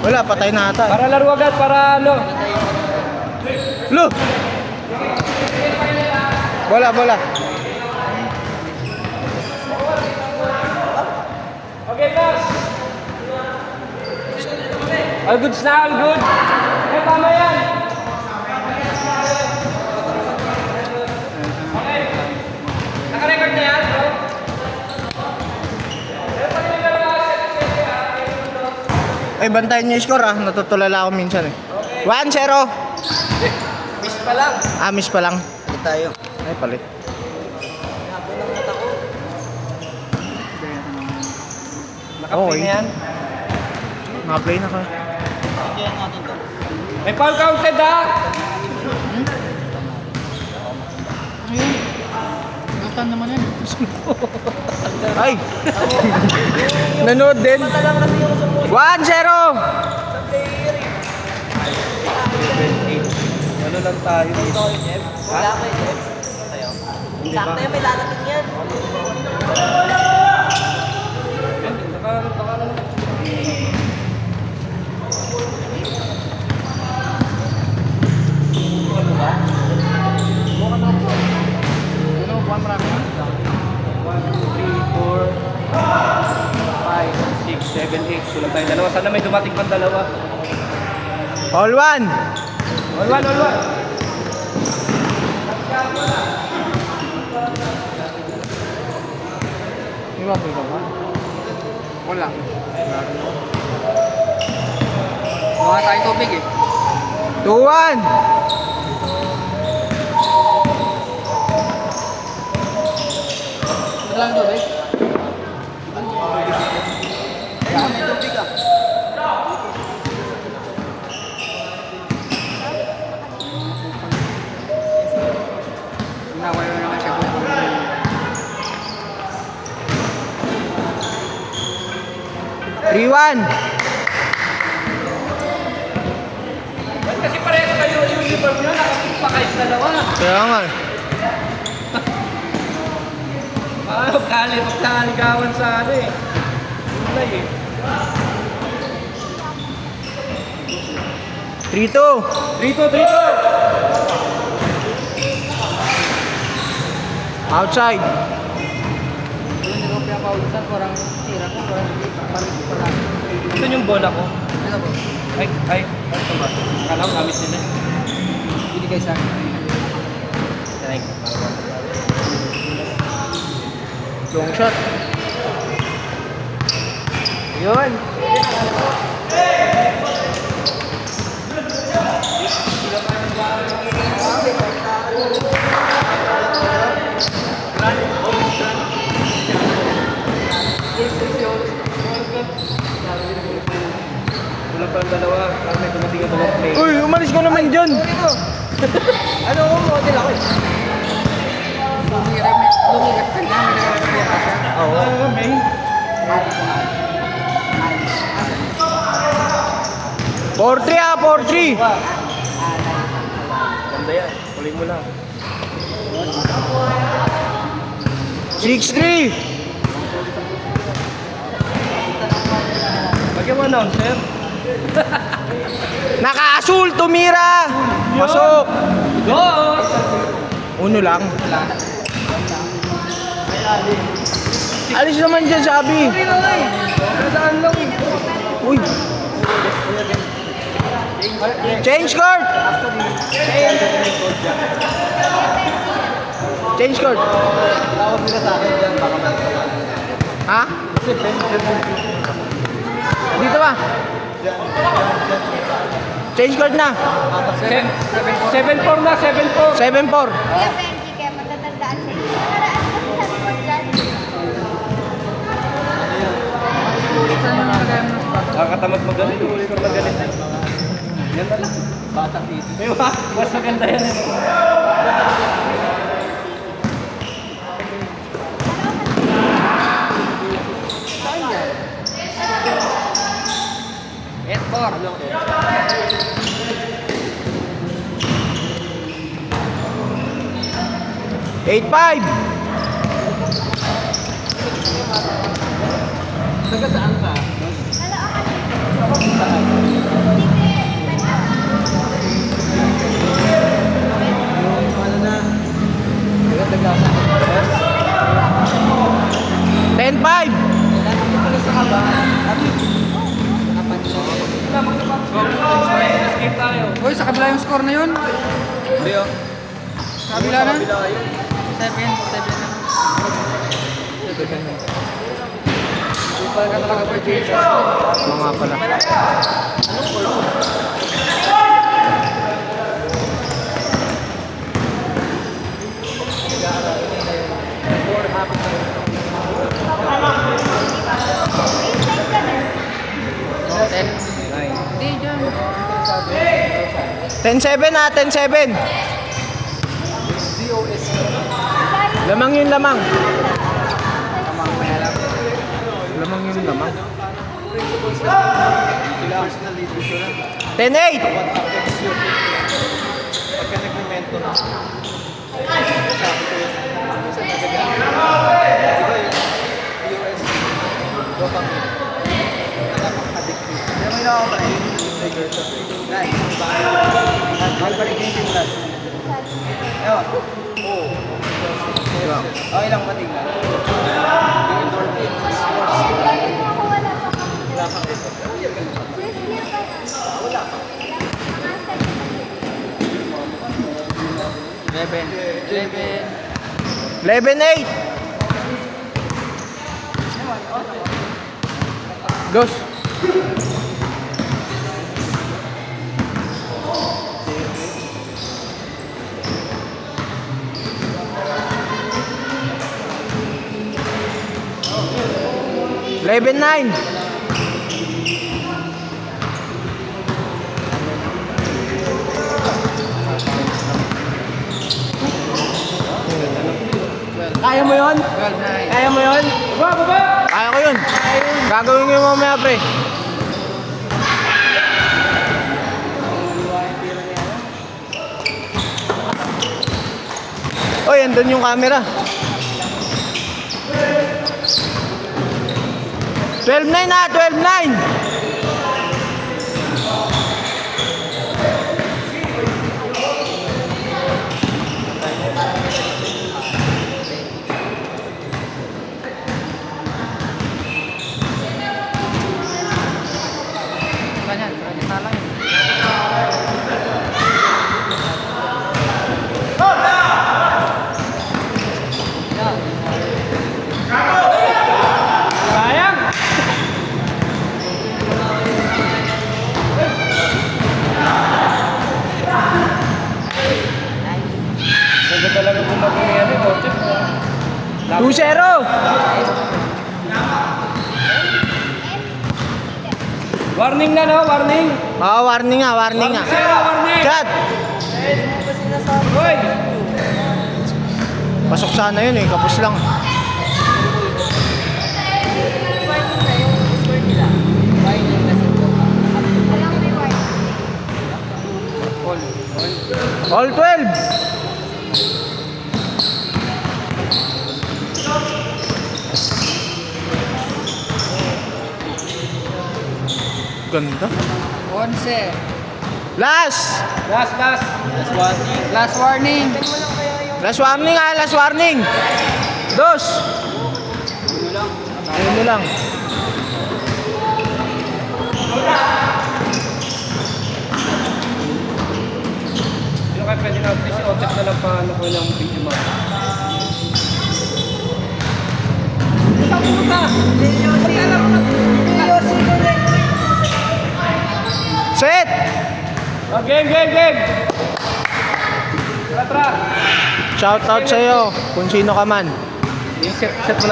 Wala, patay na ata. Para laro agad, para ano. Lu! Bola, bola. Okay, boss. All goods na, all good. Eh, tama yan. Okay. Naka-record na yan, bro? Ay, bantayan niyo yung score ah. Natutulala ako minsan eh. 1-0. Miss pa lang. Miss pa lang. Hindi tayo. Ay, palit. Naka-play na yan. Naka-play na ka. May foul counted ha. Natan naman yan. Ay! Nanood din. 1-0! Ano lang tayo? Wala ko eh, Jeff. Tayo. Sakto yan, may lalating yan. Ano, buwan marami yan? 1, 2, 3, 4, 5, 6, 7, 8. Kulang tayo dalawa. Sana may dumating pang dalawa. All one! All one, all one. Iba ba? Wala. Mga tayo tubig eh. 2-1! Ito lang tubig. Kaya may tubig ah. Nawala naman siya buko. 3-1! Ba't kasi parehas kayo yung uniform nyo? Nakapit pa kahit dalawa. Kaya nga eh. Paano magkaligawan sa ano eh. Kulay eh. 3-2! 3-2, 3-2. Outside! Hindi ko pinapaulisan, parang tira ko, parang hindi pa lang. Ito yung bola ko. Ito po, Ay, ito ba? Kala ko gamit nila. binigay sa akin. Thank you. Long shot. Yun. Wala pa ang dalawa. Parang may dumating ang dalawang play. Uy, umalis ko naman dyan. Ano ko, model ako eh. Lumigat ka na, may nagkakasya ka siya. Oo. May. Four 3 ah, 4-3. Ganda yan. Tuloy mo lang. 6-3. Bagyan mo announcer. Naka-asul, tumira. Pasok. Dos! Uno lang. Alis naman dyan, sabi. Nadaan lang eh. Uy. Change court. Change court. Tawag nila sa akin dyan, baka man. Ha? Dito ba? Change court na. 7-4 na, 7-4. 7-4. Kaya Benji, kaya matatandaan sa inyo. Nakaraan kasi sabi ko dyan. Saan yung nalagay mo ng bata? Nakakatamad magalit. Huli kang magalit. Yan na lang. Batang titi. Mas maganda yan eh. Edbor. 8-5. Taga saan ka? Wala ako. 10-5. Escape tayo. Uy, sa kabila yung score na yun. Hindi oh. Sa kabila na. 7 na. Super ka talaga for Jesus. Oo nga pala. Hindi dyan. 10-7 ha, 10-7. Lamang yun, lamang. Lamang yun, lamang. 10-8. Pagka nagmemento na. Okay lang ba tingnan? Ako wala pa. First year pa yan. Mga 11-8. Dos. Eleven nine. Kaya mo yun? 12-9. Kaya mo yun? Baba! Kaya ko yun. Gagawin ko yung mamaya, pre. Oy, andun yung camera. 12-9 na, 12-9. Ganyan, talang. Sayang! Huwag talaga bumagong yan eh, coach. 2-0. Warning na no, warning! Oh, warning nga, warning nga. Warning! Chat. Hoy! Pasok sana yun eh, kapos lang. All 12. Ganda. 11. Last. Last! Last warning. Last warning ah, last warning. Dos. Uno lang. Sino kayo pwede na please i-otep na lang paano ko ng video mo? Saan pumunta? Set. Oh, game! Tara! Shout out sa iyo kung sino ka man. Set mo